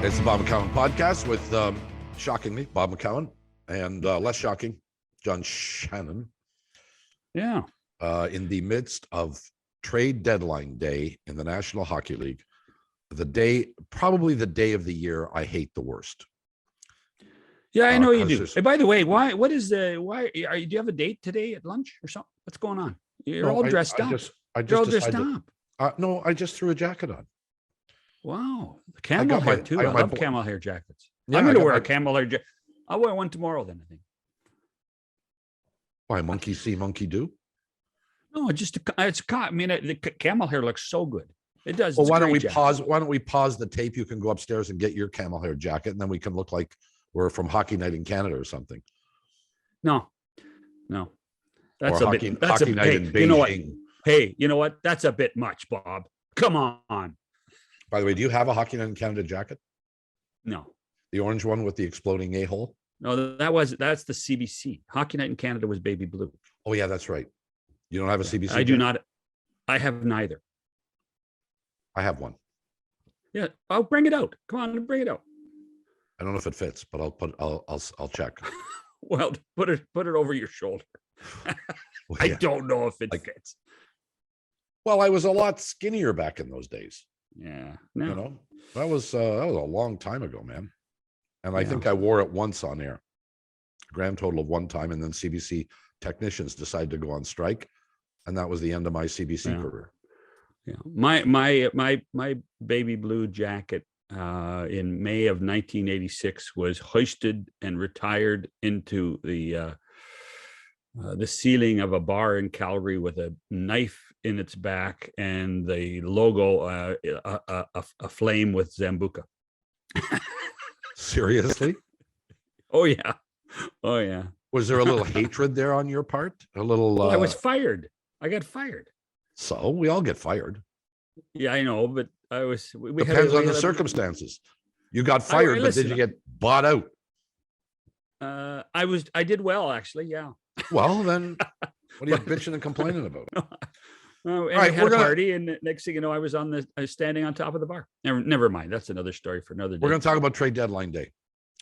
It's the Bob McCown podcast with, shockingly, Bob McCown and less shocking, John Shannon. Yeah. In the midst of trade deadline day in the National Hockey League, probably the day of the year I hate the worst. Yeah, I know you do. there's- Hey, by the way, do you have a date today at lunch or something? What's going on? You're all dressed up. You're all dressed up. No, I just threw a jacket on. Wow. Camel hair too. I love camel hair jackets. Yeah, I'm going to wear a camel hair jacket. I'll wear one tomorrow then, I think. Why, monkey see, monkey do? No, the camel hair looks so good. It does. Well, why don't we pause the tape? You can go upstairs and get your camel hair jacket, and then we can look like we're from Hockey Night in Canada or something. No. That's or a hockey, bit. That's hockey a night in bit. Beijing. You know what? Hey, you know what? That's a bit much, Bob. Come on. By the way, do you have a Hockey Night in Canada jacket? No. The orange one with the exploding a-hole? No, that's the CBC. Hockey Night in Canada was baby blue. Oh, yeah, that's right. You don't have a CBC? I do not. I have neither. I have one. Yeah, I'll bring it out. Come on, bring it out. I don't know if it fits, but I'll check. Well, put it over your shoulder. Well, I don't know if it fits. Well, I was a lot skinnier back in those days. Yeah, no. You know, that was a long time ago, man. And I think I wore it once on air, grand total of one time, and then CBC technicians decided to go on strike, and that was the end of my CBC career. Yeah, my baby blue jacket in May of 1986 was hoisted and retired into the ceiling of a bar in Calgary with a knife in its back and the logo a flame with Zambuca. Seriously? Oh yeah. Was there a little hatred there on your part? A little. Well, I was fired. I got fired. So we all get fired. Yeah, I know, but I was. Depends on the circumstances. You got fired, but did you get bought out? I did well, actually. Yeah. Well, then what are you bitching and complaining about? All right, we had a party, and next thing you know, I was standing on top of the bar. Never mind. That's another story for another day. We're going to talk about trade deadline day,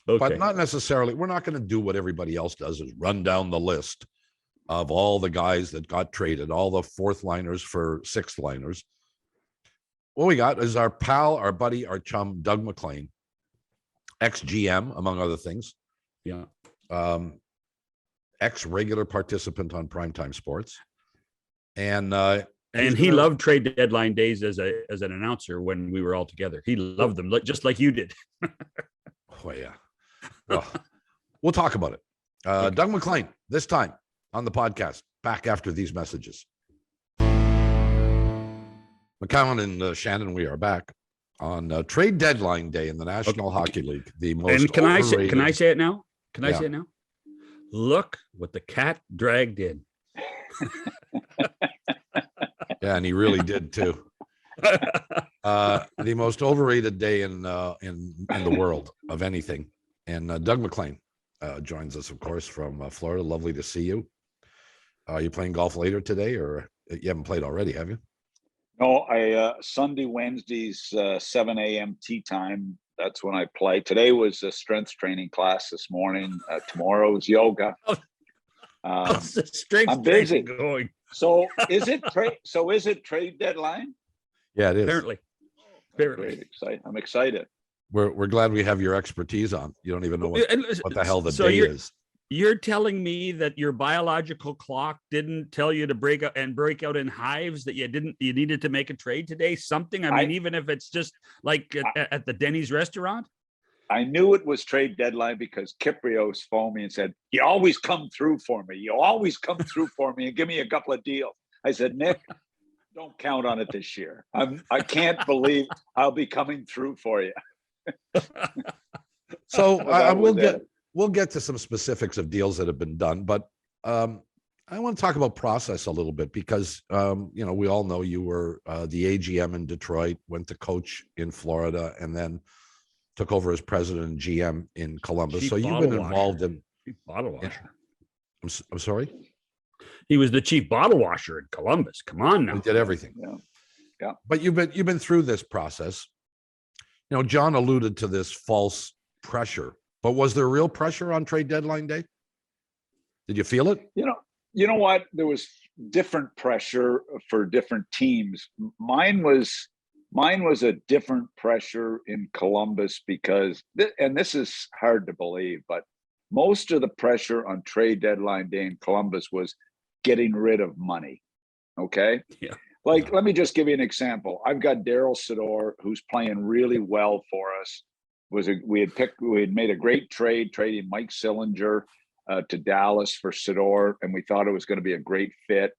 but not necessarily. We're not going to do what everybody else does: is run down the list of all the guys that got traded, all the fourth liners for sixth liners. What we got is our pal, our buddy, our chum, Doug McLean, ex-GM, among other things. Yeah. Ex-regular participant on Primetime Sports. And he loved trade deadline days as an announcer when we were all together. He loved them, just like you did. Oh, yeah. Well, we'll talk about it. Okay. Doug McLean, this time on the podcast, back after these messages. McCown and Shannon, we are back on trade deadline day in the National Hockey League. The most and can I say it now? Can I say it now? Look what the cat dragged in. Yeah, and he really did too. The most overrated day in the world of anything. And Doug McLean joins us, of course, from Florida. Lovely to see you. Are you playing golf later today, or you haven't played already, have you? No, Sunday, Wednesdays, 7 a.m. tee time. That's when I play. Today was a strength training class this morning. Tomorrow's yoga. I'm busy. Going. So is it trade deadline? Yeah, it is. Apparently. I'm excited. We're glad we have your expertise on. You don't even know what the hell the day is. You're telling me that your biological clock didn't tell you to break out in hives, that you needed to make a trade today? Something? I mean, even if it's just like at the Denny's restaurant? I knew it was trade deadline because Kiprios phoned me and said, "You always come through for me. You always come through for me and give me a couple of deals." I said, "Nick, don't count on it this year. I can't believe I'll be coming through for you." So we'll get to some specifics of deals that have been done, but I want to talk about process a little bit because we all know you were the AGM in Detroit, went to coach in Florida, and then took over as president and GM in Columbus. Chief so you've been involved in bottle washer. I'm sorry. He was the chief bottle washer in Columbus. Come on now. He did everything. Yeah. But you've been through this process. You know, John alluded to this false pressure, but was there real pressure on trade deadline day? Did you feel it? You know what? There was different pressure for different teams. Mine was a different pressure in Columbus because, and this is hard to believe, but most of the pressure on trade deadline day in Columbus was getting rid of money. Okay. Yeah. Like, let me just give you an example. I've got Daryl Sador, who's playing really well for us. We had made a great trade, trading Mike Sillinger to Dallas for Sador, and we thought it was going to be a great fit.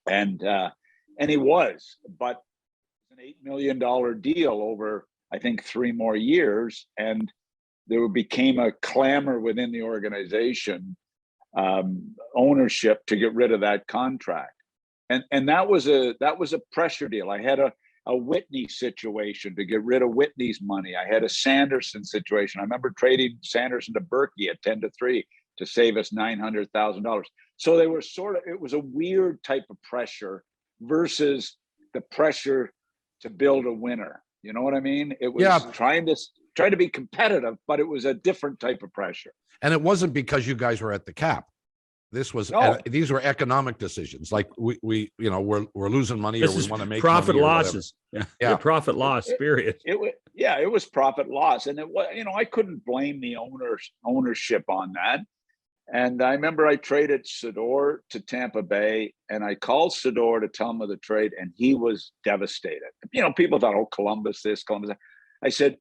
And he was, but an $8 million deal over, I think, 3 more years. And there became a clamor within the organization, ownership, to get rid of that contract. And that was a pressure deal. I had a Whitney situation to get rid of Whitney's money. I had a Sanderson situation. I remember trading Sanderson to Berkey at 10-3 to save us $900,000. So they were it was a weird type of pressure versus the pressure to build a winner. You know what I mean? It was trying to be competitive, but it was a different type of pressure. And it wasn't because you guys were at the cap. This was these were economic decisions. Like we're losing money, or we want to make profit money losses. Yeah, profit loss. Period. It was profit loss, and it was, I couldn't blame the ownership on that. And I remember I traded Sador to Tampa Bay, and I called Sador to tell him of the trade, and he was devastated. People thought, oh, Columbus this, Columbus that. I said,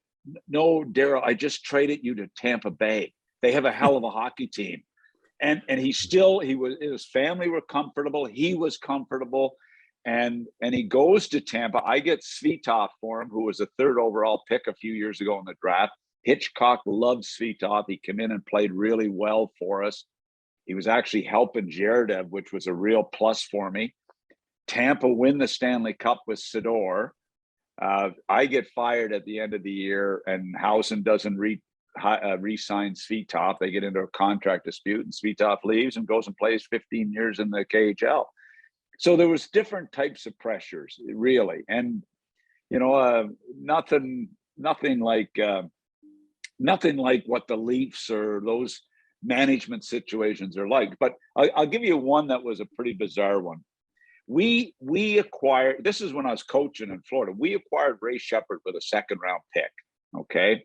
no, Daryl, I just traded you to Tampa Bay. They have a hell of a hockey team. And his family were comfortable. He was comfortable. And he goes to Tampa. I get Svitov for him, who was a 3rd overall pick a few years ago in the draft. Hitchcock loved Svitov. He came in and played really well for us. He was actually helping Zherdev, which was a real plus for me. Tampa win the Stanley Cup with Sador. I get fired at the end of the year, and Housen doesn't re-sign Svitov. They get into a contract dispute, and Svitov leaves and goes and plays 15 years in the KHL. So there was different types of pressures, really, and nothing like what the Leafs or those management situations are like. But I'll give you one that was a pretty bizarre one. We acquired, this is when I was coaching in Florida, we acquired Ray Sheppard with a 2nd round pick, okay,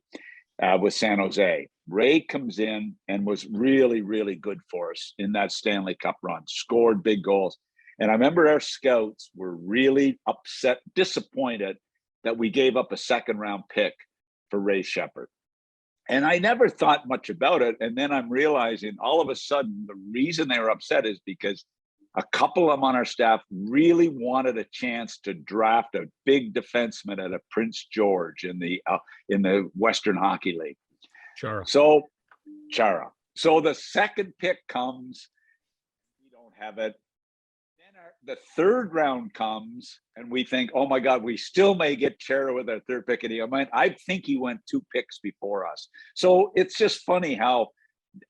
with San Jose. Ray comes in and was really, really good for us in that Stanley Cup run, scored big goals. And I remember our scouts were really upset, disappointed that we gave up a 2nd round pick for Ray Sheppard. And I never thought much about it. And then I'm realizing all of a sudden the reason they were upset is because a couple of them on our staff really wanted a chance to draft a big defenseman at a Prince George in the Western Hockey League. Chara. So the 2nd pick comes, we don't have it. Then the 3rd round comes, and we think, oh my God, we still may get Chara with our 3rd pick. And I think he went 2 picks before us. So it's just funny how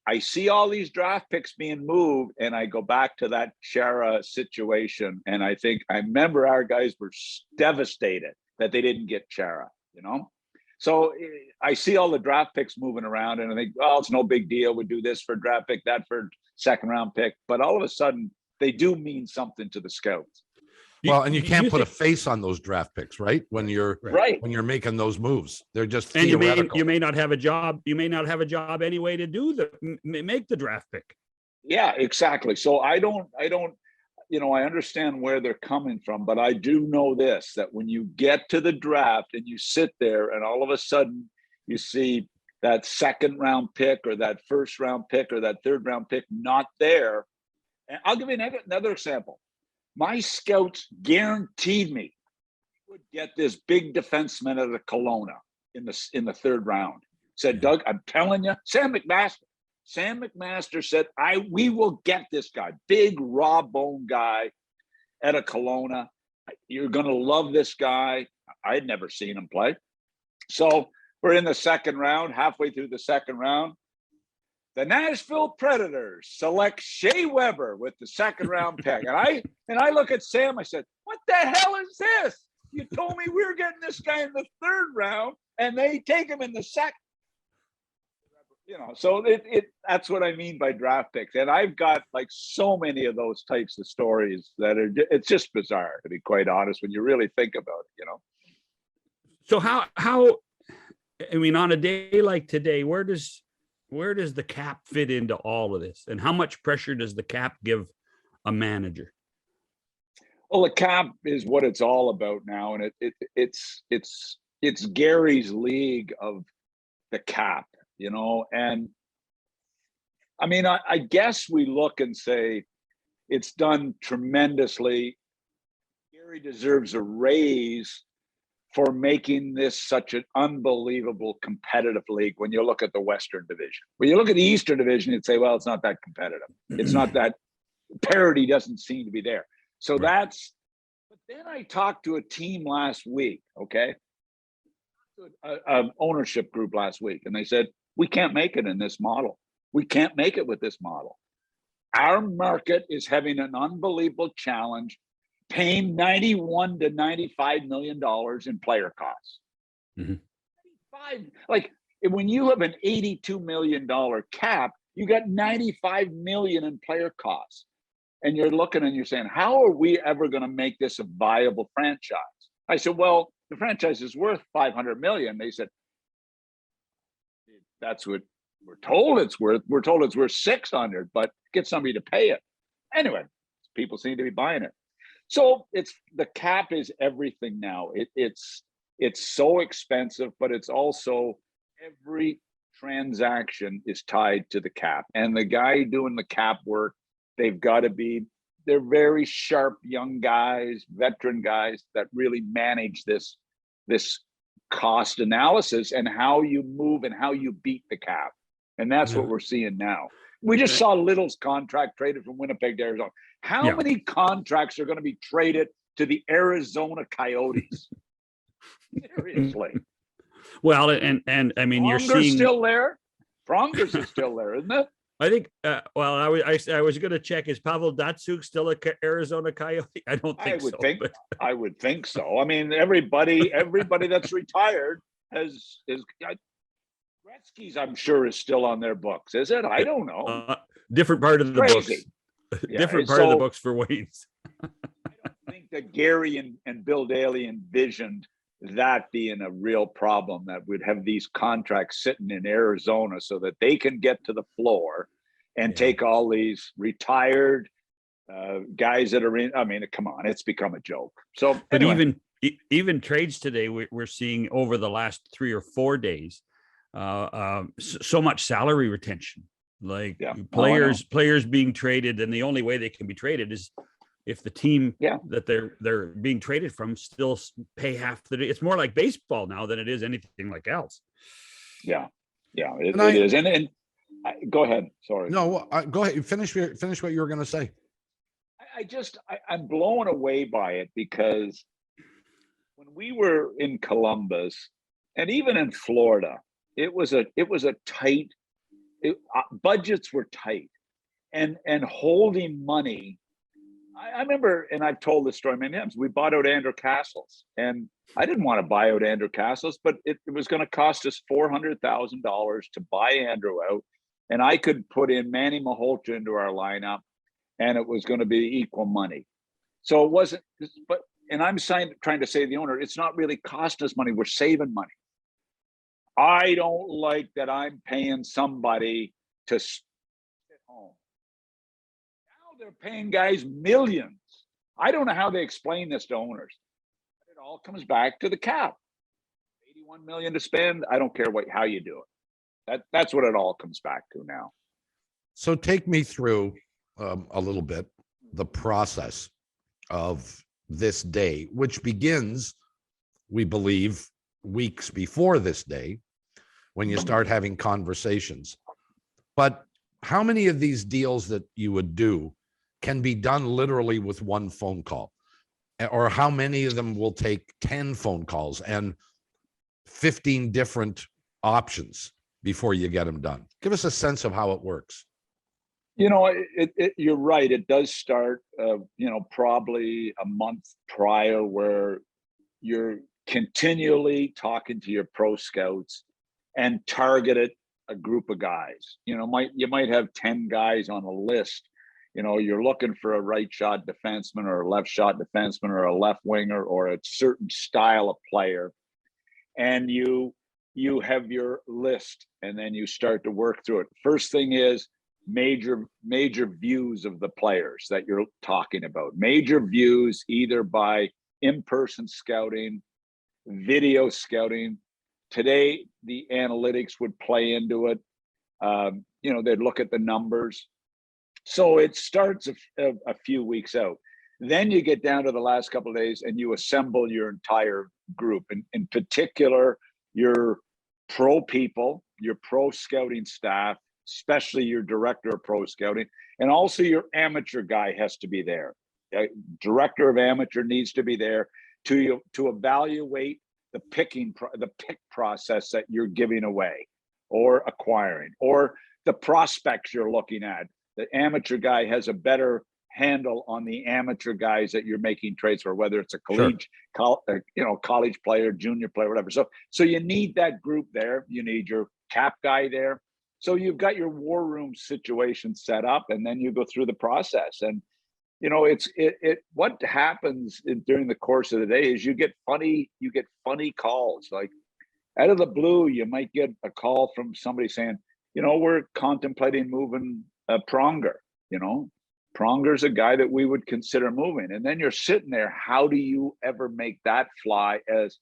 I see all these draft picks being moved, and I go back to that Chara situation, and I remember our guys were devastated that they didn't get Chara, So I see all the draft picks moving around, and I think, oh, it's no big deal. We do this for draft pick, that for 2nd round pick. But all of a sudden, they do mean something to the scouts. Well, and you can't put a face on those draft picks, right? When you're making those moves, they're just theoretical. And you may not have a job. You may not have a job anyway to make the draft pick. Yeah, exactly. So I don't. I understand where they're coming from, but I do know this: that when you get to the draft and you sit there, and all of a sudden you see that 2nd round pick or that 1st round pick or that 3rd round pick not there. And I'll give you another example. My scouts guaranteed me we would get this big defenseman out of Kelowna in the 3rd round. Said, Doug, I'm telling you, Sam McMaster said, we will get this guy, big raw bone guy out of Kelowna. You're going to love this guy. I'd never seen him play. So we're in the 2nd round, halfway through the 2nd round. The Nashville Predators select Shea Weber with the 2nd round pick. And I look at Sam, I said, what the hell is this? You told me we were getting this guy in the third round, and they take him in the second. So that's what I mean by draft picks. And I've got like so many of those types of stories that it's just bizarre, to be quite honest, when you really think about it, So how I mean, on a day like today, where does the cap fit into all of this? And how much pressure does the cap give a manager? Well, the cap is what it's all about now. And it's Gary's league of the cap. And I mean, I guess we look and say it's done tremendously. Gary deserves a raise for making this such an unbelievable competitive league when you look at the Western Division. When you look at the Eastern Division, you'd say, well, it's not that competitive. It's not that parity doesn't seem to be there. So right. But then I talked to a team last week, okay? An ownership group last week, and they said, we can't make it in this model. We can't make it with this model. Our market is having an unbelievable challenge, paying $91 to $95 million in player costs. Mm-hmm. Like when you have an $82 million cap, you got $95 million in player costs. And you're looking and you're saying, how are we ever going to make this a viable franchise? I said, well, the franchise is worth $500 million. They said, that's what we're told it's worth. We're told it's worth 600, but get somebody to pay it. Anyway, people seem to be buying it. So the cap is everything now. It's so expensive, but it's also every transaction is tied to the cap. And the guy doing the cap work, they're very sharp young guys, veteran guys that really manage this cost analysis and how you move and how you beat the cap. And that's what we're seeing now. We just saw Little's contract traded from Winnipeg to Arizona. How many contracts are going to be traded to the Arizona Coyotes? Seriously. Well, and I mean, you're seeing still there. Pronger's is still there, isn't it? I think. Well, I was going to check. Is Pavel Datsyuk still a Arizona Coyote? I don't think so. I would think so. I mean, everybody that's retired is Gretzky's. I'm sure is still on their books. Is it? I don't know. Different part of the books. Yeah, different part of the books for Wayne's. I don't think that Gary and Bill Daly envisioned that being a real problem, that would have these contracts sitting in Arizona so that they can get to the floor and take all these retired guys that are in. I mean, come on, it's become a joke. So, anyway. But even trades today, we're seeing over the last 3 or 4 days, so much salary retention. Like players being traded, and the only way they can be traded is if the team that they're being traded from still pay half the. It's more like baseball now than it is anything like else. Yeah, it is. And go ahead. Sorry. No, go ahead. Finish what you were going to say. I'm blown away by it, because when we were in Columbus and even in Florida, it was a tight. Budgets were tight, and holding money. I remember, and I've told this story many times, we bought out Andrew Castles, and I didn't want to buy out Andrew Castles, but it was going to cost us $400,000 to buy Andrew out, and I could put in Manny Malhotra into our lineup, and it was going to be equal money. So it wasn't, and I'm trying to say to the owner, it's not really costing us money, we're saving money. I don't like that I'm paying somebody to sit home. Now they're paying guys millions. I don't know how they explain this to owners. It all comes back to the cap. $81 million to spend. I don't care how you do it. That's what it all comes back to now. So take me through a little bit the process of this day, which begins, we believe, weeks before this day, when you start having conversations. But how many of these deals that you would do can be done literally with one phone call? Or how many of them will take 10 phone calls and 15 different options before you get them done? Give us a sense of how it works. You're right. It does start, probably a month prior, where you're continually talking to your pro scouts and targeted a group of guys. You might have 10 guys on a list. You're looking for a right shot defenseman or a left shot defenseman or a left winger or a certain style of player. And you have your list, and then you start to work through it. First thing is major views of the players that you're talking about. Major views either by in-person scouting, video scouting. Today, the analytics would play into it. They'd look at the numbers. So it starts a few weeks out. Then you get down to the last couple of days and you assemble your entire group. And in particular, your pro people, your pro scouting staff, especially your director of pro scouting, and also your amateur guy has to be there. Director of amateur needs to be there to evaluate the pick process that you're giving away or acquiring, or the prospects you're looking at. The amateur guy has a better handle on the amateur guys that you're making trades for, whether it's a college player, junior player, whatever. So you need that group there. You need your cap guy there. So you've got your war room situation set up, and then you go through the process. And what happens during the course of the day is you get funny calls. Like out of the blue, you might get a call from somebody saying, we're contemplating moving Pronger. Pronger's a guy that we would consider moving. And then you're sitting there, how do you ever make that fly as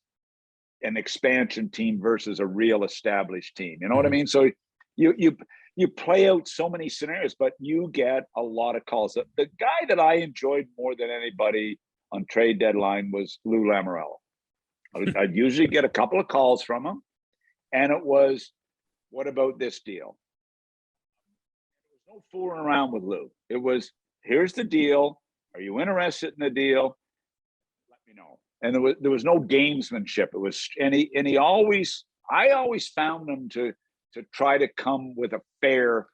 an expansion team versus a real established team? You know what I mean? So you play out so many scenarios, but you get a lot of calls. The guy that I enjoyed more than anybody on trade deadline was Lou Lamoriello. I'd usually get a couple of calls from him, and it was, what about this deal? There was no fooling around with Lou. It was, here's the deal. Are you interested in the deal? Let me know. And there was no gamesmanship. It was, I always found him to try to come with a fair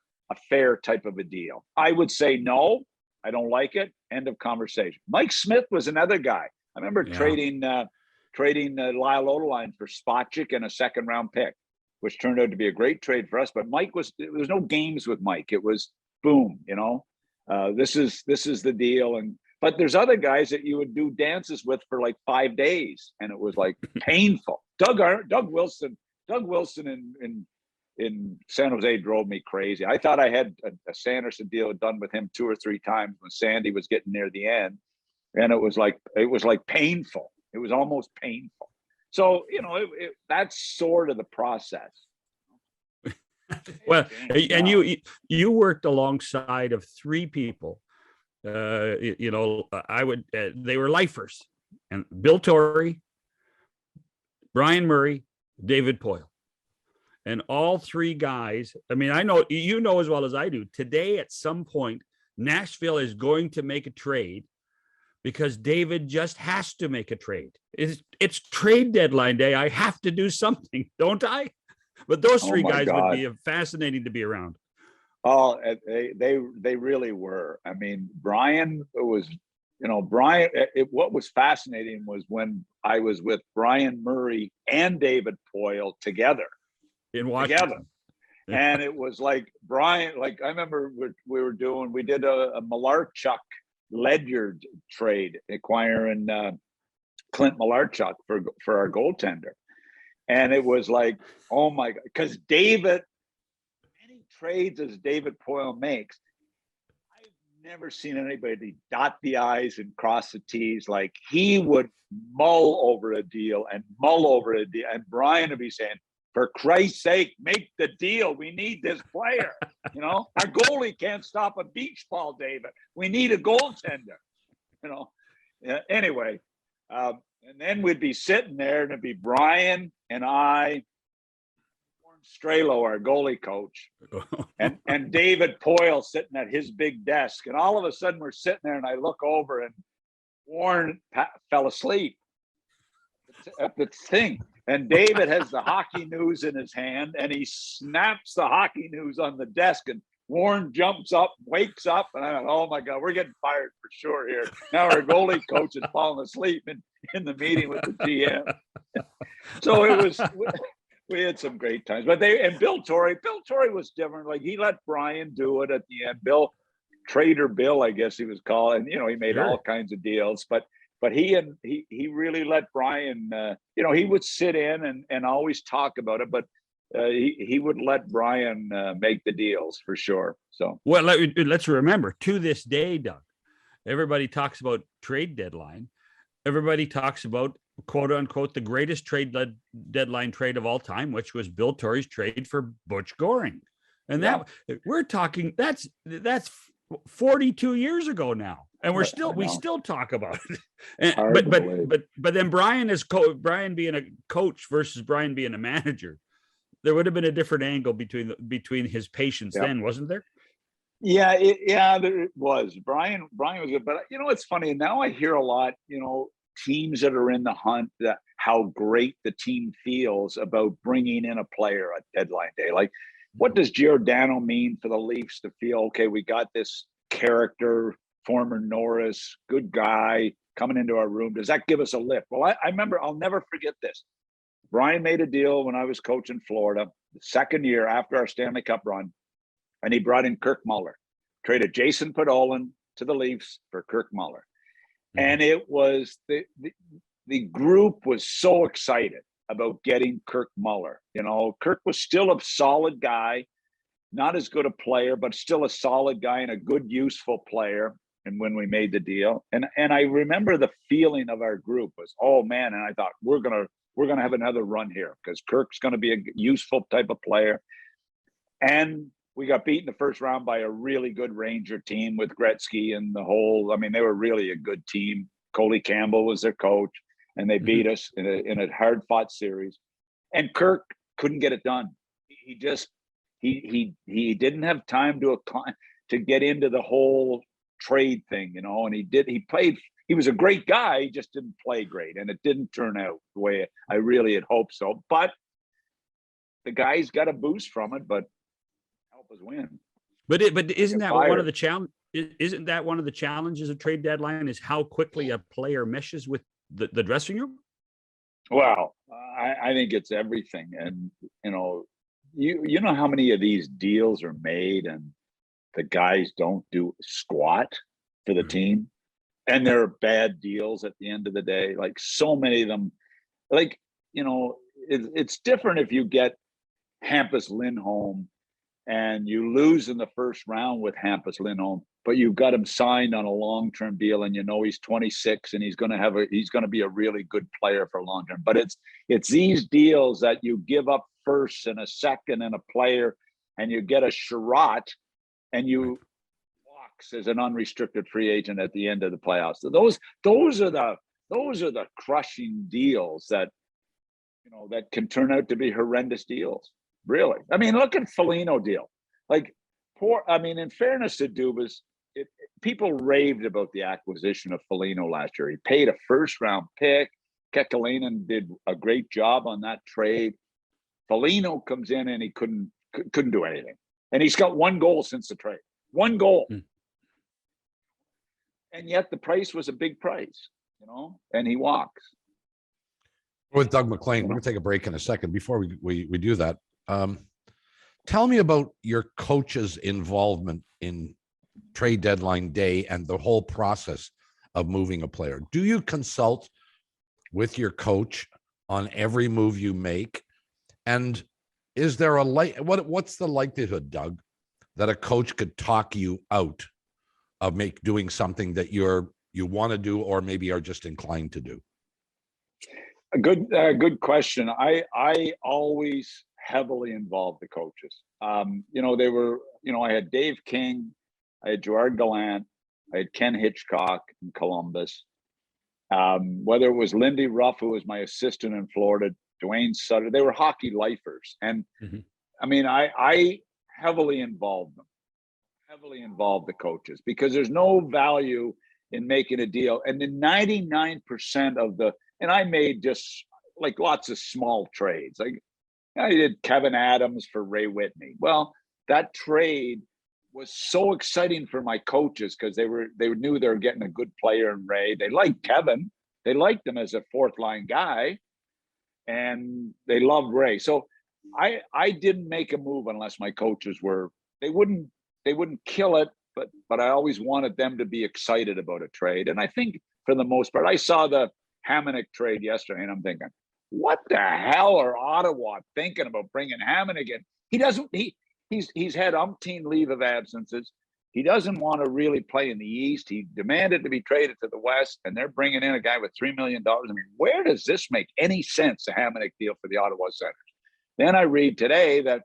type of a deal. I would say, no, I don't like it. End of conversation. Mike Smith was another guy. I remember trading Lyle Odeline for Spacek and a second round pick, which turned out to be a great trade for us. But there was no games with Mike. It was boom, this is the deal. But there's other guys that you would do dances with for like 5 days, and it was like painful. Doug Wilson in San Jose drove me crazy. I thought I had a Sanderson deal done with him 2 or 3 times when Sandy was getting near the end, and it was like painful. It was almost painful. So that's sort of the process. Well, and you worked alongside of 3 people. They were lifers, and Bill Torrey, Brian Murray, David Poile. And all 3 guys, I mean, I know, as well as I do, today at some point, Nashville is going to make a trade because David just has to make a trade. It's trade deadline day. I have to do something, don't I? But those 3 guys would be fascinating to be around. Oh, they really were. I mean, Brian was, what was fascinating was when I was with Brian Murray and David Poile together. In Washington. And it was like Brian, like I remember we did a Malarchuk Ledyard trade, acquiring Clint Malarchuk for our goaltender. And it was like, oh my God, because David, any trades as David Poile makes, I've never seen anybody dot the I's and cross the T's. Like he would mull over a deal. And Brian would be saying, for Christ's sake, make the deal. We need this player. Our goalie can't stop a beach ball, David. We need a goaltender. Anyway, and then we'd be sitting there, and it'd be Brian and I, Warren Strelo, our goalie coach, and David Poile sitting at his big desk. And all of a sudden, we're sitting there, and I look over, and Warren fell asleep at the thing. And David has the hockey news in his hand, and he snaps the hockey news on the desk, and Warren jumps up, wakes up, and I'm like, oh my God, we're getting fired for sure here. Now our goalie coach is falling asleep in the meeting with the GM. So it was, we had some great times. But Bill Torrey was different. Like, he let Brian do it at the end. Trader Bill, I guess he was called. And, he made all kinds of deals. But he really let Brian, he would sit in and always talk about it. But he would let Brian make the deals for sure. So, well, let's remember, to this day, Doug, everybody talks about trade deadline. Everybody talks about, quote unquote, the greatest deadline trade of all time, which was Bill Torrey's trade for Butch Goring. And that we're talking, that's 42 years ago now. And we still talk about it. And, but then Brian Brian being a coach versus Brian being a manager, there would have been a different angle between his patients then, wasn't there? Yeah, there was. Brian was good, but it's funny. Now I hear a lot, teams that are in the hunt, that how great the team feels about bringing in a player at deadline day. Like, what does Giordano mean for the Leafs to feel, okay, we got this character, former Norris, good guy coming into our room? Does that give us a lift? Well, I remember, I'll never forget this. Brian made a deal when I was coaching Florida, the second year after our Stanley Cup run, and he brought in Kirk Muller, traded Jason Podolin to the Leafs for Kirk Muller. And it was the group was so excited about getting Kirk Muller. Kirk was still a solid guy, not as good a player, but still a solid guy and a good, useful player. And when we made the deal, and I remember the feeling of our group was, oh man, and I thought, we're gonna have another run here because Kirk's gonna be a useful type of player. And we got beat in the first round by a really good Ranger team with Gretzky and the whole. I mean, they were really a good team. Coley Campbell was their coach, and they beat us in a hard-fought series. And Kirk couldn't get it done. He just he didn't have time to get into the whole trade thing, And he was a great guy. He just didn't play great, and it didn't turn out the way I really had hoped so. But the guys got a boost from it, but help us win. But isn't that one of the challenge? Isn't that one of the challenges of trade deadline, is how quickly a player meshes with the dressing room? Well, I think it's everything, and you know how many of these deals are made, and the guys don't do squat for the team, and they're bad deals at the end of the day. Like, so many of them, like, it's different if you get Hampus Lindholm and you lose in the first round with Hampus Lindholm, but you've got him signed on a long-term deal, and he's 26 and he's going to be a really good player for long term. But it's these deals that you give up first and a second and a player, and you get a Sherratt, and you walks as an unrestricted free agent at the end of the playoffs. So those are the crushing deals that that can turn out to be horrendous deals. Really, I mean, look at Foligno deal. Like, in fairness to Dubas, people raved about the acquisition of Foligno last year. He paid a first-round pick. Kekalainen did a great job on that trade. Foligno comes in and he couldn't do anything, and he's got one goal since the trade. One goal, and yet the price was a big price, and he walks. With Doug McLean, we're going to take a break in a second. Before we do that, tell me about your coach's involvement in trade deadline day and the whole process of moving a player. Do you consult with your coach on every move you make? And is there what's the likelihood, Doug, that a coach could talk you out of doing something that you want to do, or maybe are just inclined to do? A good question. I always heavily involved the coaches. They were, I had Dave King, I had Gerard Gallant, I had Ken Hitchcock in Columbus. Whether it was Lindy Ruff, who was my assistant in Florida, Dwayne Sutter, they were hockey lifers. And I heavily involved them, heavily involved the coaches, because there's no value in making a deal. And then 99% of and I made just like lots of small trades. Like, I did Kevin Adams for Ray Whitney. Well, that trade was so exciting for my coaches because they knew they were getting a good player in Ray. They liked Kevin. They liked him as a fourth line guy, and they loved Ray. So I didn't make a move unless my coaches were. They wouldn't kill it, but I always wanted them to be excited about a trade. And I think for the most part, I saw the Hamonic trade yesterday, and I'm thinking, what the hell are Ottawa thinking about bringing Hamonic in? He's had umpteen leave of absences. He doesn't want to really play in the East. He demanded to be traded to the West, and they're bringing in a guy with $3 million. I mean, where does this make any sense, a Hamonic deal for the Ottawa Senators? Then I read today that,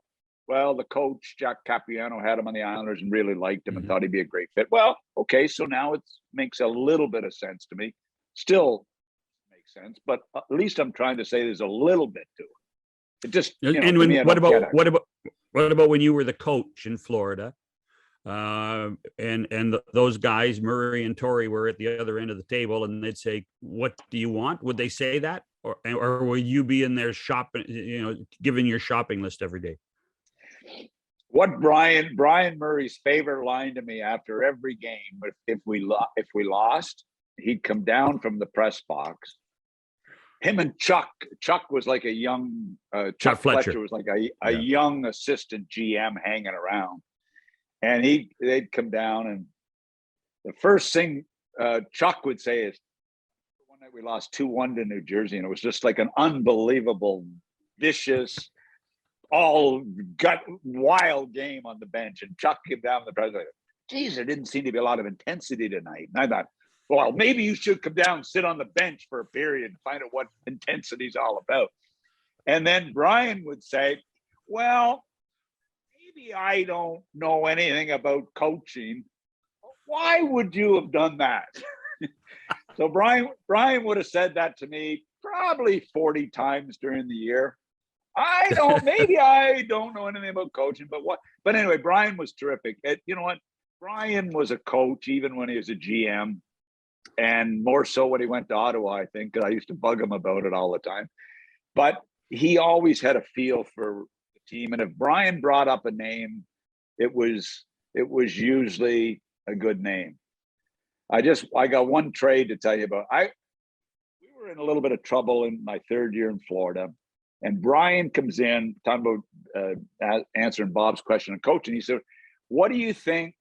well, the coach, Jack Capuano, had him on the Islanders and really liked him and thought he'd be a great fit. Well, okay, so now it makes a little bit of sense to me. Still makes sense, but at least I'm trying to say there's a little bit to it. It just, what about when you were the coach in Florida? Those guys, Murray and Torrey, were at the other end of the table, and they'd say, "What do you want?" Would they say that, or will you be in there shopping, giving your shopping list every day? What Brian Murray's favorite line to me after every game, if we lost, he'd come down from the press box. Him and Chuck was like a young Chuck Fletcher was like a young assistant GM hanging around. And they'd come down, and the first thing Chuck would say is, one night we lost 2-1 to New Jersey, and it was just like an unbelievable, vicious, all gut wild game on the bench. And Chuck came down the president, geez, there didn't seem to be a lot of intensity tonight. And I thought, well, maybe you should come down and sit on the bench for a period and find out what intensity is all about. And then Brian would say, well, maybe I don't know anything about coaching. Why would you have done that? So Brian would have said that to me probably 40 times during the year. Maybe I don't know anything about coaching, but anyway, Brian was terrific. You know what? Brian was a coach even when he was a GM, and more so when he went to Ottawa, I think, because I used to bug him about it all the time. But he always had a feel for the team. And if Brian brought up a name, it was usually a good name. I got one trade to tell you about. We were in a little bit of trouble in my third year in Florida. And Brian comes in, talking about answering Bob's question on coaching. He said, what do you think?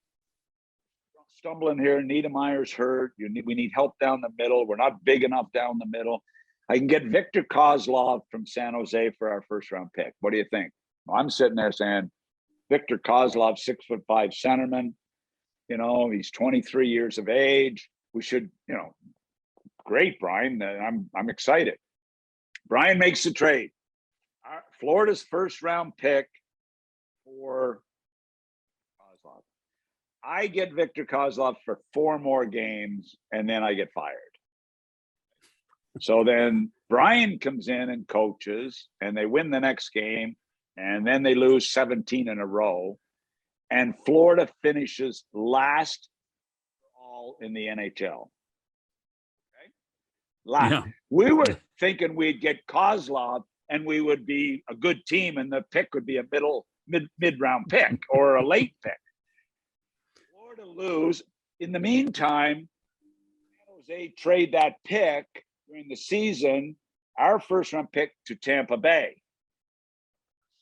Stumbling here, Niedermayer's hurt. We need help down the middle. We're not big enough down the middle. I can get Victor Kozlov from San Jose for our first round pick. What do you think? Well, I'm sitting there saying, Victor Kozlov, 6'5" centerman. He's 23 years of age. We should, great, Brian. I'm excited. Brian makes the trade. Florida's first round pick for Kozlov. I get Victor Kozlov for 4 more games, and then I get fired. So then Brian comes in and coaches, and they win the next game, and then they lose 17 in a row. And Florida finishes last all in the NHL. Okay? Last. Yeah. We were thinking we'd get Kozlov, and we would be a good team, and the pick would be a mid-round pick or a late pick. Florida lose. In the meantime, San Jose trade that pick during the season, our first-round pick, to Tampa Bay,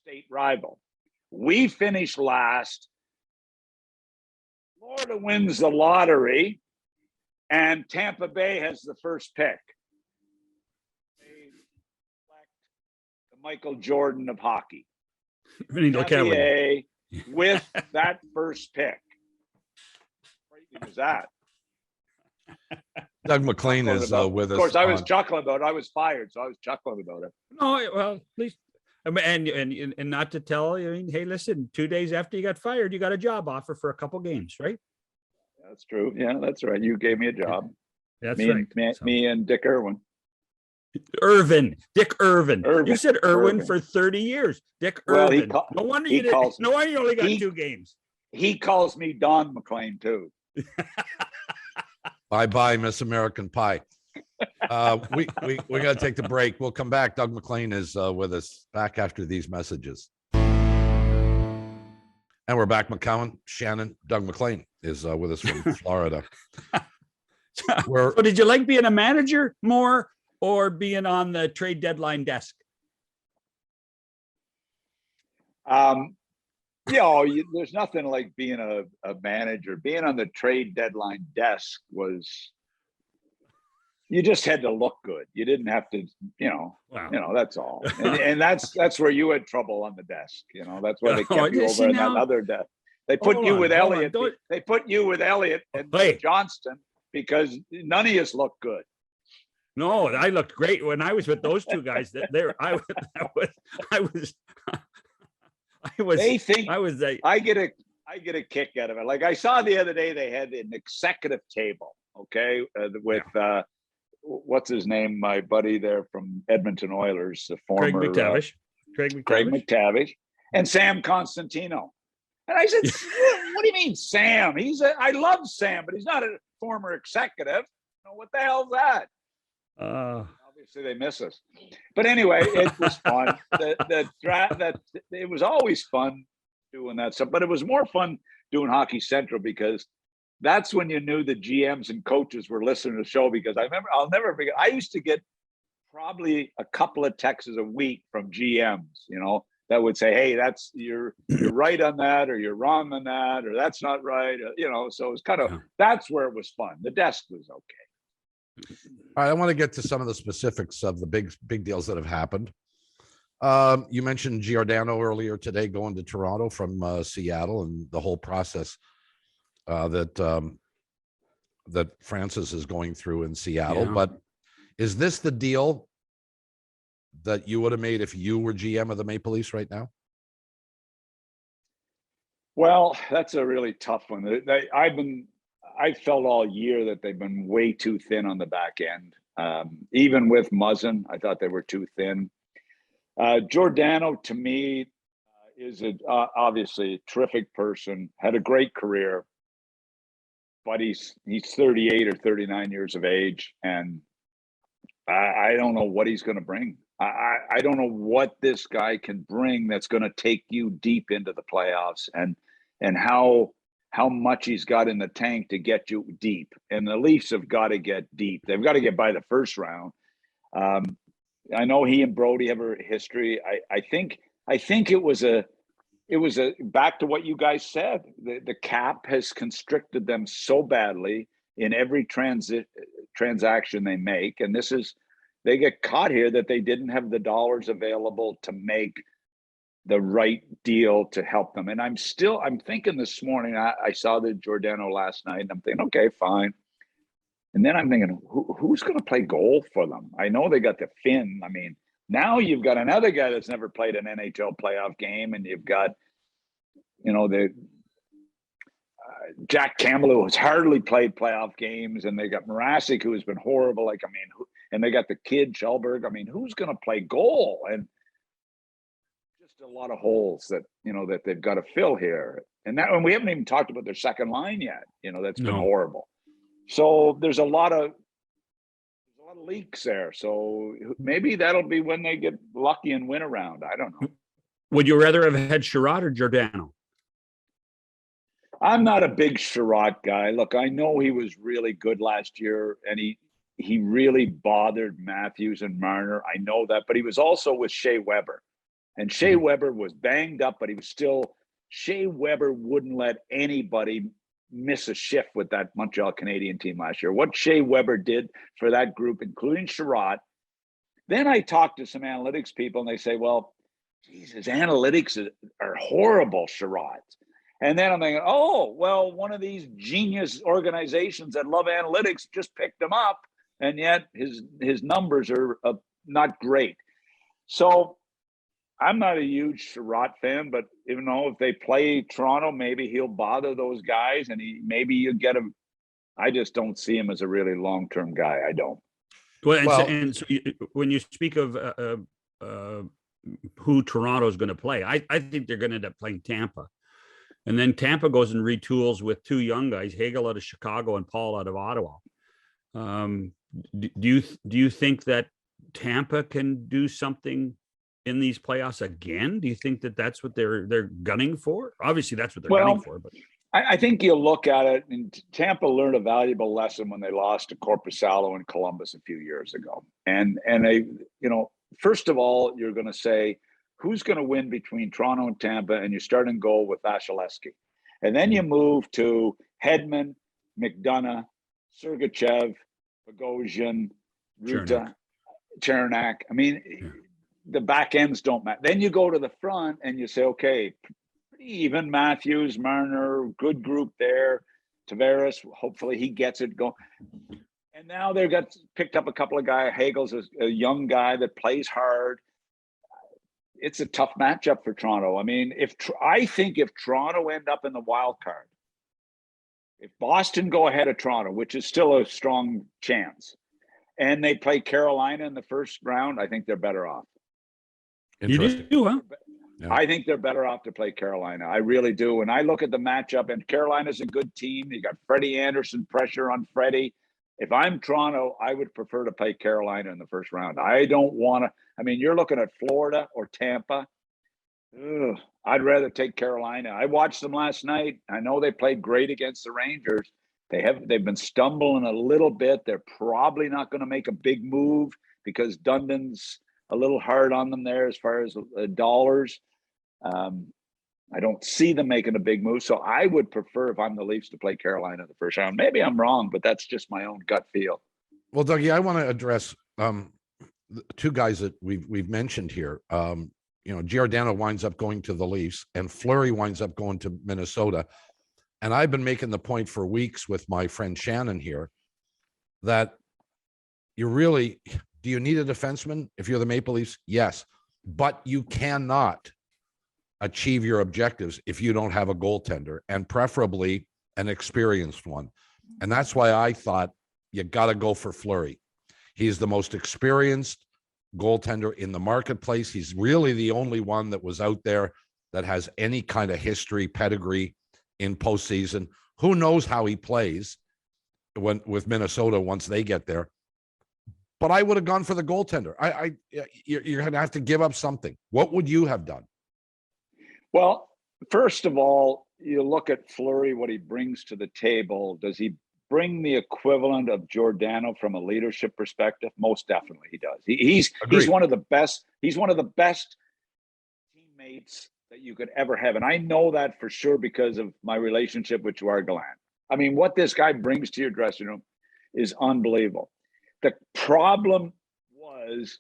state rival. We finish last. Florida wins the lottery, and Tampa Bay has the first pick. Michael Jordan of hockey. NBA with that first pick. What was that? Doug McLean is with us. Of course, I was chuckling about it. I was fired, so I was chuckling about it. No, well, at least, and not to tell. I mean, hey, listen. 2 days after you got fired, you got a job offer for a couple games, right? That's true. Yeah, that's right. You gave me a job. That's me right. And, me and Dick Irwin. Dick Irvin. You said Irwin for 30 years. Dick Irvin. No wonder you only got 2 games. He calls me Don McLean too. Bye, Miss American Pie. We got to take the break. We'll come back. Doug McLean is with us back after these messages. And we're back. McCowan, Shannon, Doug McLean is with us from Florida. So did you like being a manager more or being on the trade deadline desk? There's nothing like being a manager. Being on the trade deadline desk was, you just had to look good. You didn't have to, that's all. And that's where you had trouble on the desk. That's why they kept you over on that other desk. They put you with Elliott. They put you with Elliott and Johnston because none of us looked good. No, I looked great when I was with those two guys. I get a kick out of it. Like I saw the other day, they had an executive table, okay, with what's his name, my buddy there from Edmonton Oilers, the former Craig McTavish, and Sam Constantino. And I said, what do you mean, Sam? I love Sam, but he's not a former executive. What the hell's that? Obviously, they miss us. But anyway, it was fun. It was always fun doing that stuff, but it was more fun doing Hockey Central because that's when you knew the GMs and coaches were listening to the show. Because I'll never forget. I used to get probably a couple of texts a week from GMs, that would say, "Hey, you're right on that, or you're wrong on that, or that's not right." So it was kind of that's where it was fun. The desk was okay. All right, I want to get to some of the specifics of the big deals that have happened. You mentioned Giordano earlier today going to Toronto from Seattle, and the whole process that Francis is going through in Seattle. Yeah. But is this the deal that you would have made if you were GM of the Maple Leafs right now? Well, that's a really tough one. I felt all year that they've been way too thin on the back end. Even with Muzzin, I thought they were too thin. Giordano, to me, is obviously a terrific person, had a great career, but he's 38 or 39 years of age, and I don't know what he's going to bring. I don't know what this guy can bring that's going to take you deep into the playoffs, and how much he's got in the tank to get you deep. And the Leafs have got to get deep. They've got to get by the first round. I know he and Brody have a history. I think it was a back to what you guys said. The cap has constricted them so badly in every transaction they make, and they get caught here that they didn't have the dollars available to make the right deal to help them. And I'm thinking this morning, I saw the Giordano last night, and I'm thinking, okay, fine. And then I'm thinking, who's going to play goal for them? I know they got the Finn. I mean, now you've got another guy that's never played an NHL playoff game, and you've got, the Jack Campbell, who has hardly played playoff games, and they got Mrazek, who has been horrible. And they got the kid Schellberg. I mean, who's going to play goal? And just a lot of holes that they've got to fill here. And we haven't even talked about their second line yet. That's been horrible. So there's a lot of leaks there. So maybe that'll be when they get lucky and win a round. I don't know. Would you rather have had Sherratt or Giordano? I'm not a big Sherratt guy. Look, I know he was really good last year, and he really bothered Matthews and Marner. I know that, but he was also with Shea Weber, and Shea Weber was banged up, but Shea Weber wouldn't let anybody miss a shift with that Montreal Canadian team last year. What Shea Weber did for that group, including Sherratt. Then I talked to some analytics people, and they say, well, his analytics are horrible, Sherratt. And then I'm thinking, oh, well, one of these genius organizations that love analytics just picked him up, and yet his numbers are not great. So I'm not a huge Sherratt fan, but even though if they play Toronto, maybe he'll bother those guys, and maybe you get him. I just don't see him as a really long-term guy. I don't. Well, so when you speak of who Toronto is going to play, I think they're going to end up playing Tampa. And then Tampa goes and retools with two young guys, Hagel out of Chicago and Poile out of Ottawa. Do you think that Tampa can do something in these playoffs again? Do you think that that's what they're gunning for? Obviously, that's what they're Well, gunning for. But I think you look at it, and Tampa learned a valuable lesson when they lost to Corpusalo in Columbus a few years ago. And they, first of all, you're going to say, who's going to win between Toronto and Tampa? And you start and goal with Vasilevsky. And then you move to Hedman, McDonough, Sergachev, Bogosian, Ruta, Chernak. I mean, the back ends don't matter. Then you go to the front and you say, okay, pretty even. Matthews, Marner, good group there. Tavares, hopefully he gets it going. And now they've got picked up a couple of guys. Hagel's a young guy that plays hard. It's a tough matchup for Toronto. I mean, I think if Toronto end up in the wild card, if Boston go ahead of Toronto, which is still a strong chance, and they play Carolina in the first round, I think they're better off. You do, huh? Yeah. I think they're better off to play Carolina. I really do. And I look at the matchup, and Carolina's a good team. You got Freddie Anderson, pressure on Freddie. If I'm Toronto, I would prefer to play Carolina in the first round. I don't want to. I mean, you're looking at Florida or Tampa. Ugh, I'd rather take Carolina. I watched them last night. I know they played great against the Rangers. They've been stumbling a little bit. They're probably not going to make a big move because Dundon's a little hard on them there as far as dollars. I don't see them making a big move. So I would prefer, if I'm the Leafs, to play Carolina in the first round. Maybe I'm wrong, but that's just my own gut feel. Well, Dougie, I want to address two guys that we've mentioned here. Giordano winds up going to the Leafs and Fleury winds up going to Minnesota. And I've been making the point for weeks with my friend Shannon here that do you need a defenseman if you're the Maple Leafs? Yes, but you cannot achieve your objectives if you don't have a goaltender, and preferably an experienced one. And that's why I thought you got to go for Fleury. He's the most experienced goaltender in the marketplace. He's really the only one that was out there that has any kind of history, pedigree in postseason. Who knows how he plays with Minnesota once they get there. But I would have gone for the goaltender. You're going to have to give up something. What would you have done? Well, first of all, you look at Fleury, what he brings to the table. Does he bring the equivalent of Giordano from a leadership perspective? Most definitely he does. He's one of the best. He's one of the best teammates that you could ever have. And I know that for sure because of my relationship with Jouar Gallant. I mean, what this guy brings to your dressing room is unbelievable. The problem was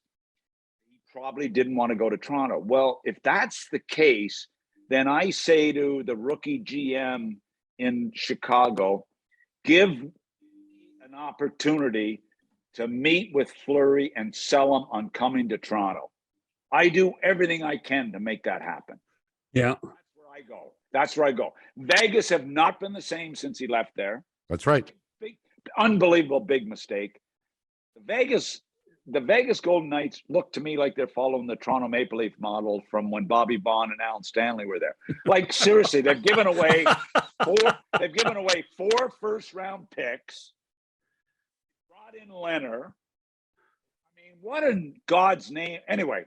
he probably didn't want to go to Toronto. Well, if that's the case, then I say to the rookie GM in Chicago, give an opportunity to meet with Fleury and sell him on coming to Toronto. I do everything I can to make that happen. Yeah. That's where I go. Vegas have not been the same since he left there. That's right. Unbelievable big mistake. The Vegas Golden Knights look to me like they're following the Toronto Maple Leaf model from when Bobby Baun and Alan Stanley were there. Like, seriously, they've given away four first-round picks, brought in Leonard. I mean, what in God's name? Anyway,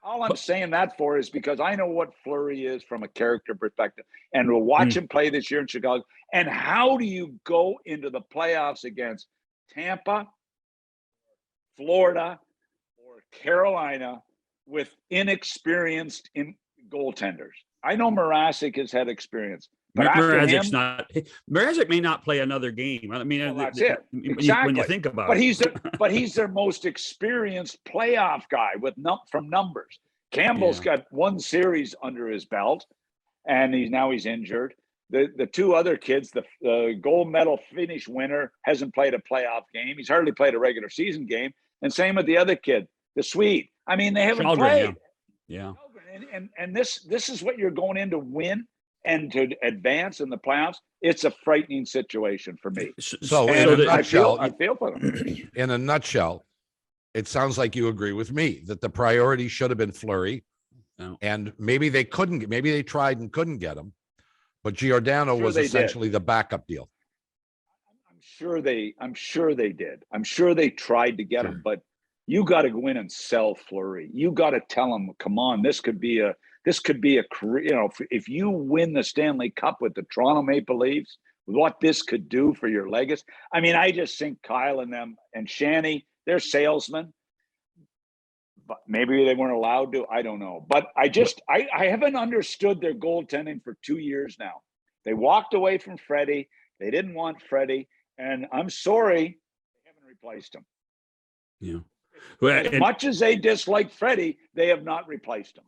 all I'm saying that for is because I know what Fleury is from a character perspective, and we'll watch him play this year in Chicago. And how do you go into the playoffs against Tampa, Florida, or Carolina with inexperienced goaltenders? I know Mrazek has had experience, but Mrazek may not play another game. I mean, that's it. Exactly. When you think about it. But he's their most experienced playoff guy from numbers. Campbell's got one series under his belt, and he's injured. The two other kids, the gold medal finish winner, hasn't played a playoff game. He's hardly played a regular season game. And same with the other kid, the Swede. I mean, they haven't played. Yeah. And this is what you're going in to win and to advance in the playoffs. It's a frightening situation for me. So in a nutshell, I feel for them. In a nutshell, it sounds like you agree with me that the priority should have been Fleury. No. And maybe they tried and couldn't get him. But Giordano was essentially the backup deal. I'm sure they did. I'm sure they tried to get him, but you got to go in and sell Fleury. You got to tell him, come on, this could be a career. You know, if you win the Stanley Cup with the Toronto Maple Leafs, what this could do for your legacy. I mean, I just think Kyle and them and Shanny, they're salesmen. But maybe they weren't allowed to. I don't know. But I haven't understood their goaltending for 2 years now. They walked away from Freddie. They didn't want Freddie. And I'm sorry, they haven't replaced him. Yeah. Well, as much as they dislike Freddie, they have not replaced him.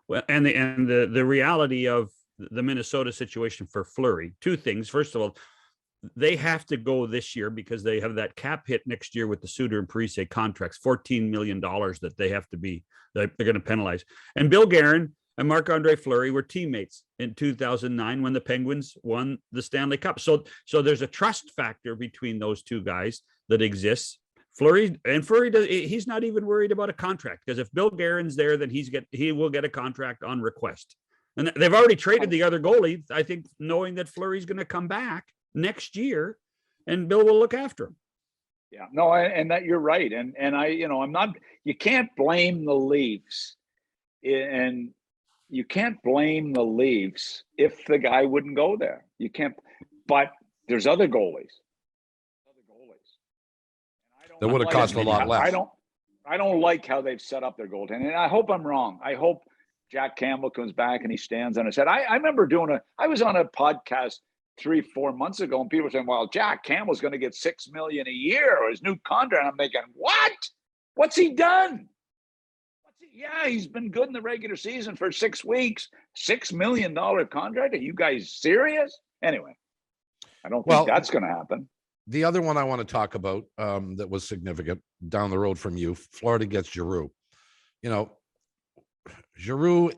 Well, and the reality of the Minnesota situation for Fleury, two things. First of all, they have to go this year because they have that cap hit next year with the Suter and Parise contracts, $14 million that they're going to penalize. And Bill Guerin and Marc-Andre Fleury were teammates in 2009 when the Penguins won the Stanley Cup. So there's a trust factor between those two guys that exists. Fleury he's not even worried about a contract, because if Bill Guerin's there, then he will get a contract on request. And they've already traded the other goalie, I think, knowing that Fleury's going to come back next year and Bill will look after him. Yeah, no, and that you're right. And I'm not, you can't blame the Leafs, and you can't blame the Leafs if the guy wouldn't go there. You can't, but there's other goalies. That would have cost a lot less. I don't like how they've set up their goaltending. And I hope I'm wrong. I hope Jack Campbell comes back and he stands on his head. I remember I was on a podcast 3-4 months ago, and people were saying, well, Jack Campbell's going to get $6 million a year or his new contract. I'm thinking, what? What's he done? Yeah, he's been good in the regular season for 6 weeks. $6 million contract? Are you guys serious? Anyway, I don't think that's going to happen. The other one I want to talk about that was significant down the road from you, Florida gets Giroux. You know, Giroux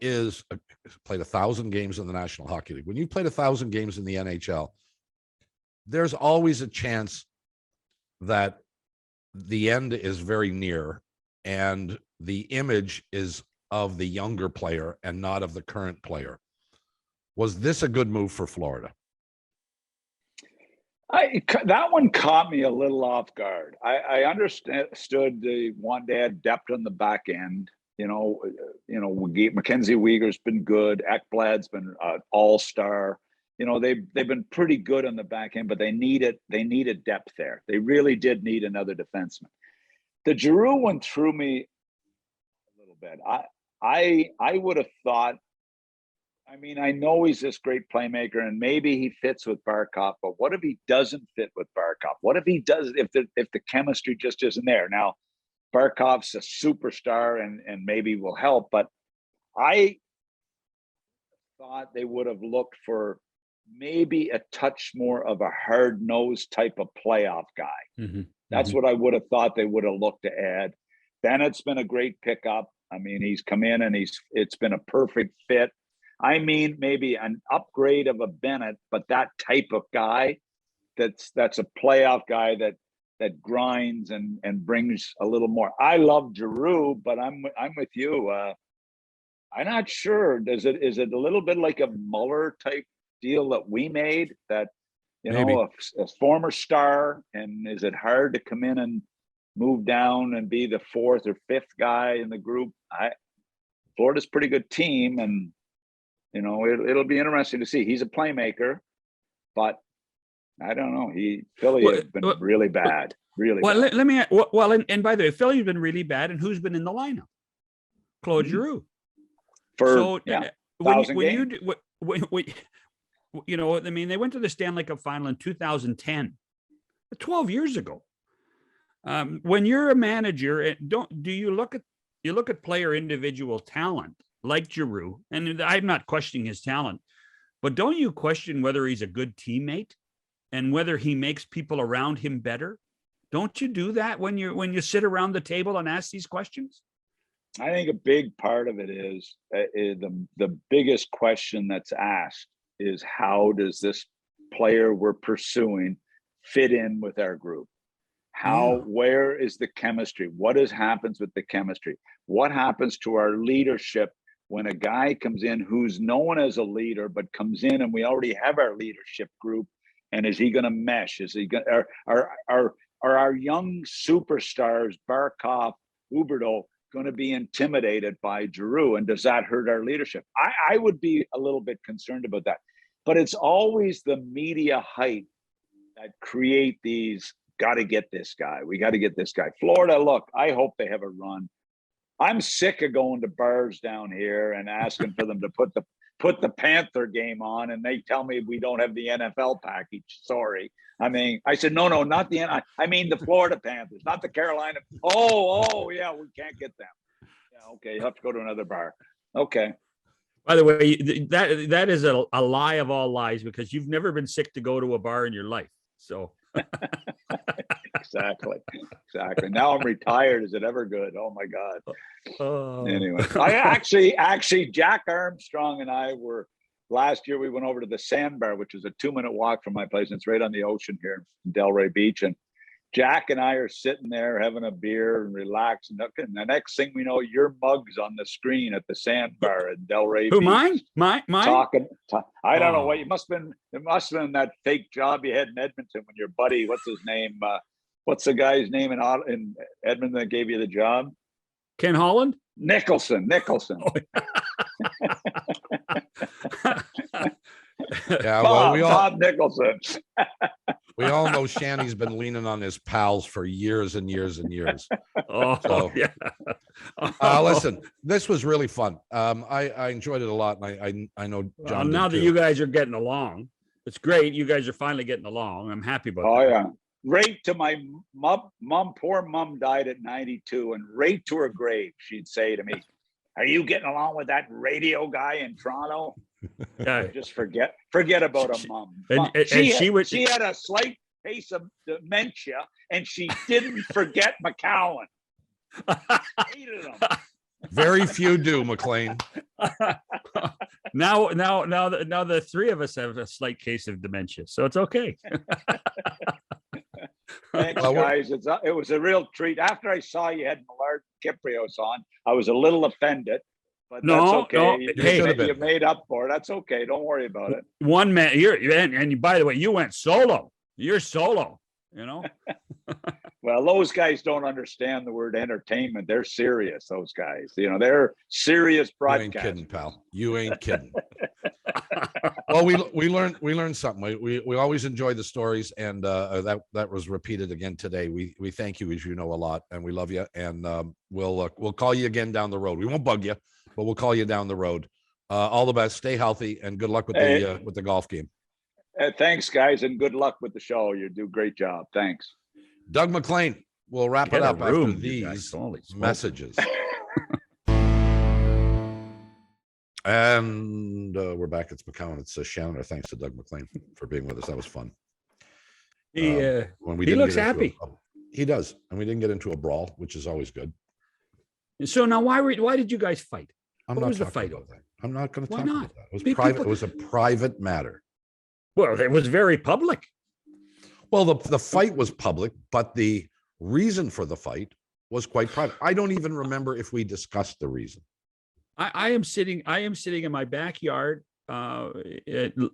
played 1,000 games in the National Hockey League. When you played 1,000 games in the NHL, there's always a chance that the end is very near and the image is of the younger player and not of the current player. Was this a good move for Florida? That one caught me a little off guard. I understood they wanted to add depth on the back end. Mackenzie Weegar's been good. Ekblad's been an all-star. They've been pretty good on the back end, but they needed depth there. They really did need another defenseman. The Giroux one threw me a little bit. I would have thought, I mean, I know he's this great playmaker and maybe he fits with Barkov, but what if he doesn't fit with Barkov? What if he does, if the chemistry just isn't there? Now, Barkov's a superstar and maybe will help, but I thought they would have looked for maybe a touch more of a hard-nosed type of playoff guy. Mm-hmm. That's what I would have thought they would have looked to add. Bennett's been a great pickup. I mean, he's come in and it's been a perfect fit. I mean, maybe an upgrade of a Bennett, but that type of guy that's a playoff guy that grinds and brings a little more. I love Giroux, but I'm with you. I'm not sure. Is it a little bit like a Muller type deal that we made that, a former star, and is it hard to come in and move down and be the fourth or fifth guy in the group? Florida's a pretty good team, and it'll be interesting to see. He's a playmaker, but I don't know. Philly has been really bad. Really bad. Let me. And by the way, Philly's been really bad, and who's been in the lineup? Claude Giroux. I mean, they went to the Stanley Cup final in 2010, 12 years ago. When you're a manager, you look at player individual talent like Giroux, and I'm not questioning his talent, but don't you question whether he's a good teammate and whether he makes people around him better? Don't you do that when you sit around the table and ask these questions? I think a big part of it is the biggest question that's asked is, how does this player we're pursuing fit in with our group? Where is the chemistry? What happens with the chemistry? What happens to our leadership when a guy comes in who's known as a leader, but comes in and we already have our leadership group? And is he going to mesh? Is he going? Are our young superstars, Barkov, Huberdeau going to be intimidated by Giroux, and does that hurt our leadership? I would be a little bit concerned about that. But it's always the media hype that create these, got to get this guy. We got to get this guy. Florida, look, I hope they have a run. I'm sick of going to bars down here and asking for them to put the Panther game on, and they tell me we don't have the NFL package. Sorry. I mean, I said, no, not the I mean the Florida Panthers, not the Carolina. Oh, yeah, we can't get them. Yeah, okay, you have to go to another bar. Okay. By the way, that is a lie of all lies, because you've never been sick to go to a bar in your life. So exactly. Now I'm retired. Is it ever good? Oh my God. Anyway, I actually Jack Armstrong and I were last year. We went over to the Sandbar, which is a 2-minute walk from my place. And it's right on the ocean here in Delray Beach. And Jack and I are sitting there having a beer and relaxing. And the next thing we know, your mug's on the screen at the Sandbar at Delray Who, Beach. Mine? I don't know what it must have been that fake job you had in Edmonton when your buddy, what's his name? What's the guy's name in Edmonton that gave you the job? Ken Holland? Nicholson. Yeah, well, Bob Nicholson. We all know Shanny's been leaning on his pals for years and years and years. Yeah. Listen, this was really fun. I enjoyed it a lot, and I know John. Well, now that you guys are getting along, it's great. You guys are finally getting along. I'm happy about that. Oh yeah. Right to my mom. Poor mom died at 92, and right to her grave, she'd say to me, "Are you getting along with that radio guy in Toronto?" Yeah. Just forget about her mom. She had a slight case of dementia, and she didn't forget McCowan. Hated him. Very few do, McLean. Now the three of us have a slight case of dementia, so it's okay. Thanks, guys. It was a real treat. After I saw you had Millard Kiprios on, I was a little offended. But that's okay. You made up for it. That's okay. Don't worry about it. One man, and by the way, you went solo. You're solo, you know. Well, those guys don't understand the word entertainment. They're serious. Those guys, they're serious broadcasters. You ain't kidding, pal. You ain't kidding. Well, we learned something. We always enjoy the stories, and that was repeated again today. We thank you, as you know, a lot, and we love you. And we'll call you again down the road. We won't bug you, but we'll call you down the road. All the best. Stay healthy, and good luck with the golf game. Thanks, guys, and good luck with the show. You do a great job. Thanks. Doug McLean. We'll wrap it up after these messages. And we're back. It's McCowan. It's Shannon. Thanks to Doug McLean for being with us. That was fun. He looks happy. He does, and we didn't get into a brawl, which is always good. So now, why did you guys fight? What was the fight over? I'm not going to talk about that. It was private. It was a private matter. Well, it was very public. Well, the fight was public, but the reason for the fight was quite private. I don't even remember if we discussed the reason. I am sitting in my backyard,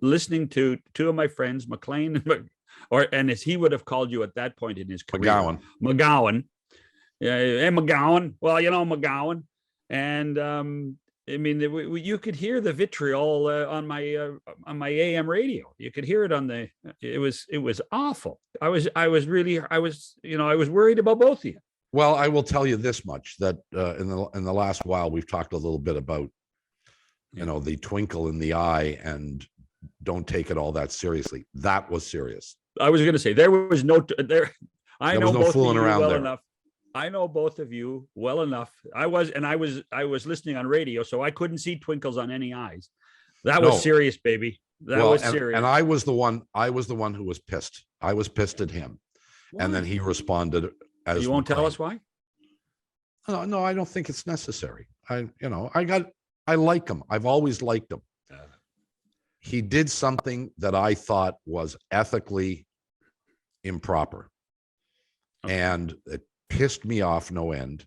listening to two of my friends, McLean, and as he would have called you at that point in his career, McGowan. Yeah, hey, McGowan. Well, McGowan, and I mean, you could hear the vitriol on my AM radio. You could hear it it was awful. I was worried about both of you. Well, I will tell you this much, that in the last while, we've talked a little bit about, the twinkle in the eye and don't take it all that seriously. That was serious. I was going to say there was no there. I know both of you well enough. I know both of you well enough. I was listening on radio, so I couldn't see twinkles on any eyes. That was serious, baby. That was serious. And I was the one who was pissed. I was pissed at him. Why? And then he responded as you won't tell us why? No, I don't think it's necessary. I like him. I've always liked him. He did something that I thought was ethically improper. Okay. And it pissed me off no end.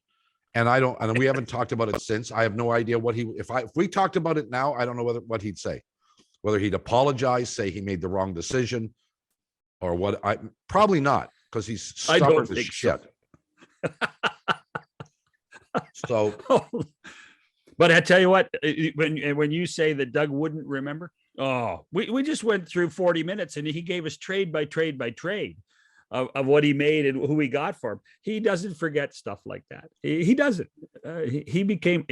And we haven't talked about it since. I have no idea if we talked about it now, I don't know what he'd say, whether he'd apologize, say he made the wrong decision, or what. Probably not, because he's stubborn as shit. So, but I tell you what, when you say that Doug wouldn't remember, we just went through 40 minutes and he gave us trade by trade by trade of what he made and who he got for him. He doesn't forget stuff like that. He doesn't. He became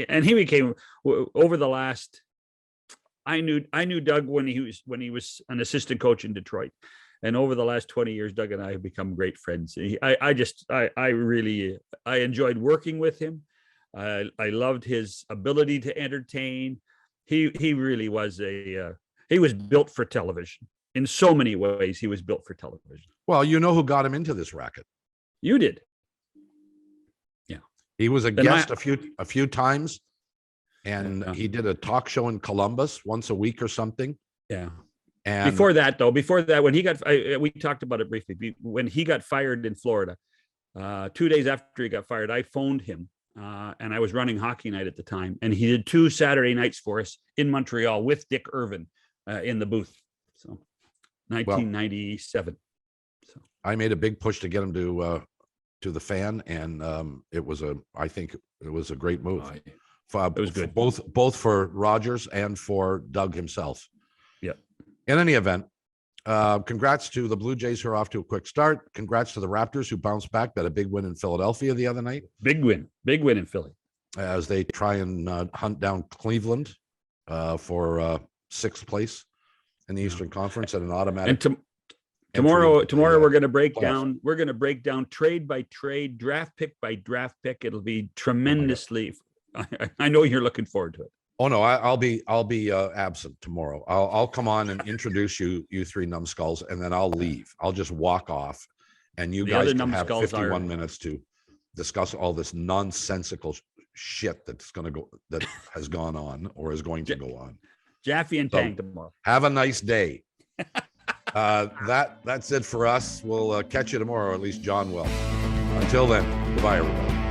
over the last. I knew Doug when he was an assistant coach in Detroit, and over the last 20 years, Doug and I have become great friends. I really enjoyed working with him. I loved his ability to entertain. He really was he was built for television. In so many ways, he was built for television. Well, you know who got him into this racket? You did. Yeah. He was a guest a few times, and he did a talk show in Columbus once a week or something. Yeah. And before that, when he got, we talked about it briefly. When he got fired in Florida, 2 days after he got fired, I phoned him. And I was running hockey night at the time, and he did 2 Saturday nights for us in Montreal with Dick Irvin in the booth. So 1997. So I made a big push to get him to the Fan, and I think it was a great move. It was good, both for Rogers and for Doug himself. Yeah. In any event, congrats to the Blue Jays who are off to a quick start. Congrats to the Raptors who bounced back, got a big win in Philadelphia the other night. Big win in Philly. As they try and hunt down Cleveland for 6th place in the Eastern Conference at an automatic. And tomorrow we're going to break down. We're going to break down trade by trade, draft pick by draft pick. It'll be tremendously. I know you're looking forward to it. Oh no, I'll be absent tomorrow. I'll come on and introduce you 3 numbskulls, and then I'll leave. I'll just walk off, and you guys can have 51 minutes to discuss all this nonsensical shit that has gone on or is going to go on. Jaffe and Tang tomorrow. Have a nice day. That's it for us. We'll catch you tomorrow, or at least John will. Until then, goodbye, everybody.